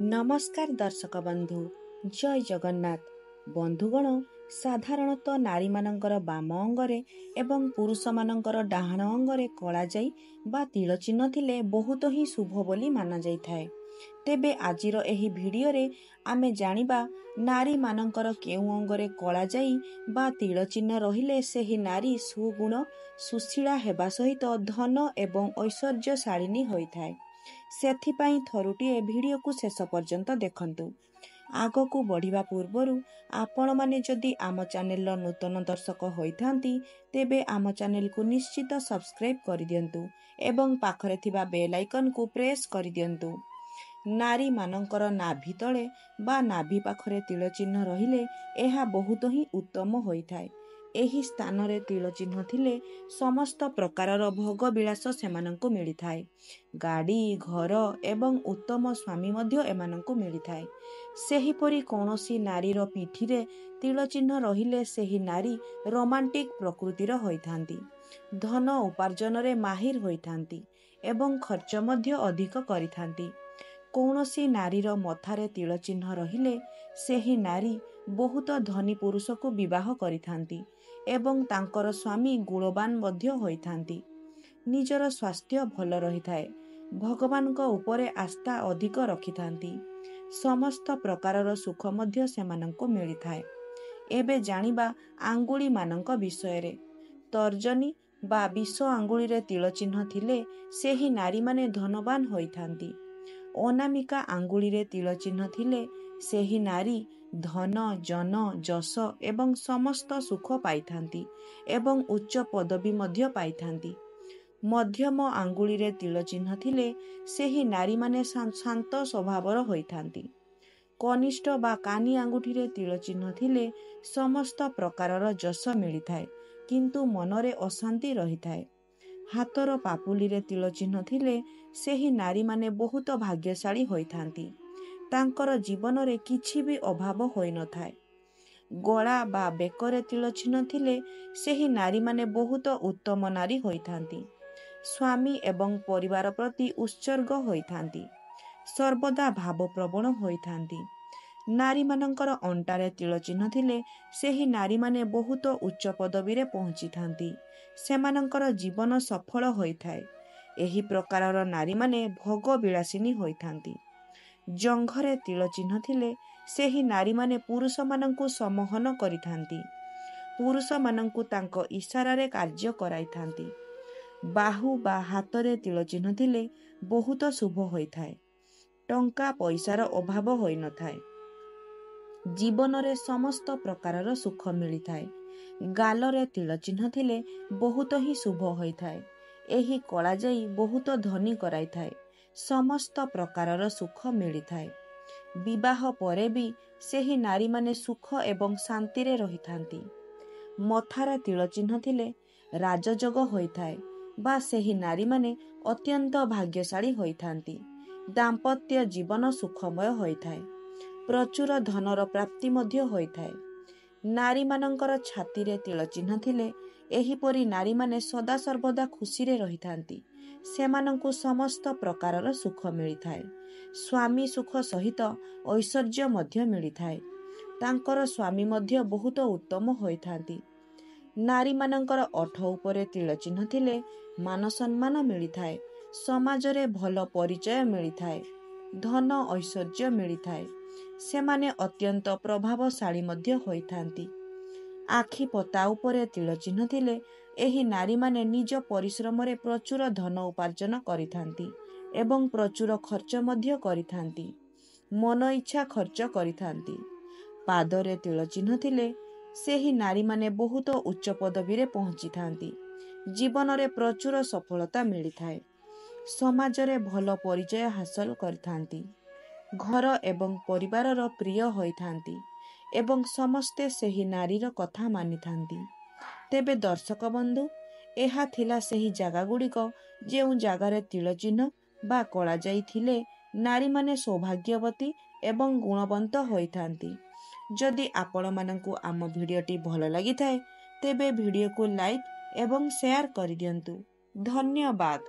नमस्कार दर्शक बंधु जय जगन्नाथ बंधुगण साधारणतः नारी मानकर बाम अंगरे एवं पुरुष मानकर डाहाण अंगरे कला जाई बा तिल चिन्ह थिले बहुत ही शुभ बोली माना जाई थाए। तेबे आजिर एही भिडियो रे आमे जानिबा नारी मानकर केउ अंगरे कला जाई बा तिल चिन्ह रहिले सेही नारी सुगुण सुशीला हेबा सहित धन एवं ऐश्वर्यशालिनी होइथाए। सेथिपाई थरुटिए भिडियो को शेष पर्यंत देखंतु। आगकू बढ़िबा पूर्वरु आपण माने जदि आम चैनल नूतन दर्शक होइथांती तेबे आम चैनल को निश्चित सब्सक्राइब कर दियंतु एवं पाखरे थिबा बेल आइकन को प्रेस कर दियंतु। नारी मानकर नाभि तले बा नाभि पाखरे तिल चिन्ह रहिले एहा बहुत ही उत्तम होइथाए। एही स्थान रे तिल चिन्ह थिले समस्त प्रकारर भोग विलास सेमानंकु मिलिथाए। गाड़ी घर एवं उत्तम स्वामी मध्य एमानंकु मिलिथाए। सेहीपरि कौनसी नारीर पिठिरे तिल चिन्ह रहिले सेही नारी रोमांटिक प्रकृतिर होइथांती, धन उपार्जन रे माहिर होइथांती एवं खर्च मध्य अधिक करिथांती। कौनसी नारीर मथारे तिल चिन्ह रहिले सेही नारी बहुत धनी पुरुष को विवाह करिथांती एवं तांकर स्वामी गुणवान मध्य होइथांती। निजर स्वास्थ्य भल रहिथाए, भगवान को उपरे आस्था अधिक रखिथांती, समस्त प्रकारर सुख मध्य सेमानंको मिलिथाए। एबे जानिबा आंगुली मानंक विषय रे। तर्जनी बा 20 आंगुली रे तिल चिन्ह थिले सेही नारी माने धनवान होइथांती। अनामिका आंगुली रे तिल चिन्ह थिले सेही नारी धन जन जस एवं समस्त सुख पाइथांती एवं उच्च पदवी मध्य पाइथांती। मध्यम आंगुली रे तिल चिन्ह थिले सेही नारी माने शांत स्वभावर होइथांती। कनिष्ठ बा कानी आंगुठी रे तिल चिन्ह थिले समस्त प्रकारर जस मिलिथाए किंतु मनरे अशांति रहिथाए। हातर पापुली रे तिल चिन्ह थिले सेही नारी माने बहुत भाग्यशाली होइथांती, तांकर जीवन रे किछि भी अभाव होई न थाए। गला बा बेकरे तिल चिन्ह थिले सेही नारी माने बहुत उत्तम नारी होइथांती, स्वामी एवं परिवार प्रति उत्सर्ग होइथांती, सर्वदा भावप्रवण होइथांती। नारी मानकर अंटारे तिल चिन्ह थिले सेही नारी माने बहुत उच्च पदवी रे पहुंची थांती, सेमानंकर जीवन सफल होइथाए। एही प्रकारर नारी माने भोग विलासिनी होइथांती। जंघरे तिल चिन्ह थिले सेही नारी माने पुरुष मानंकु समोहन करिथांती, पुरुष मानंकु तांको इशारा रे कार्य कराइथांती। बाहु बा हातरे तिल चिन्ह थिले बहुत शुभ होइथाए, टंका पैसार अभाव होई न थाए, जीवन रे समस्त प्रकारर सुख मिलिथाए। गालरे तिल चिन्ह थिले बहुत ही शुभ होइथाए। एही कला जाई बहुत धनी कराइथाए, समस्त प्रकारर सुख मिलिथाए। विवाह परे भी सेही नारी माने सुख एवं शांति रे रहिथांती। मथारे तिल चिन्ह थिले राजयोग होइथाए बा सेही नारी माने अत्यंत भाग्यशाली होइथांती। दाम्पत्य जीवन सुखमय होइथाए, प्रचुर धनर प्राप्ति मध्य होइथाए। नारी मानंकर छाती रे तिल चिन्ह थिले एहीपरि नारी माने सदा सर्वदा खुशी रे रहिथांती, सेमानंकु समस्त प्रकारर सुख मिलिथाए। स्वामी सुख सहित ऐश्वर्य मध्य मिलिथाए, तांकर स्वामी मध्य बहुत उत्तम होइथांती। नारी मानंकर ओठ उपरे तिल चिन्ह थिले मान सम्मान मिलिथाए, समाज रे भल परिचय मिलिथाए, धन ऐश्वर्य मिलिथाए, सेमाने अत्यंत प्रभावशाली मध्य होइथांती। आखि पता उपरे तिल चिन्ह थिले एही नारी माने निज परिश्रम रे प्रचुर धन उपार्जन करिथांती एवं प्रचुर खर्च मध्य करिथांती, मन इच्छा खर्च करिथांती। पादरे तिल चिन्ह थिले सेही नारी माने बहुत उच्च पदवी रे पहुंची थांती, जीवन रे प्रचुर सफलता मिलिथाए, समाज रे भल परिचय हासिल करिथांती, घर एवं परिवारर प्रिय होइथांती एवं समस्ते सेही नारीर कथा मानिथांती। तेबे दर्शक बंधु एहा थिला सेही जागा गुड़िक जेउ जागारे तिल चिन्ह बा कला जाई थिले नारी माने सौभाग्यवती एवं गुणवंत होइथांती। जदि आपण मानंकु आम भिडियोटी भल लागिथाए तेबे भिडियो को लाइक एवं शेयर कर दियंतु। धन्यवाद।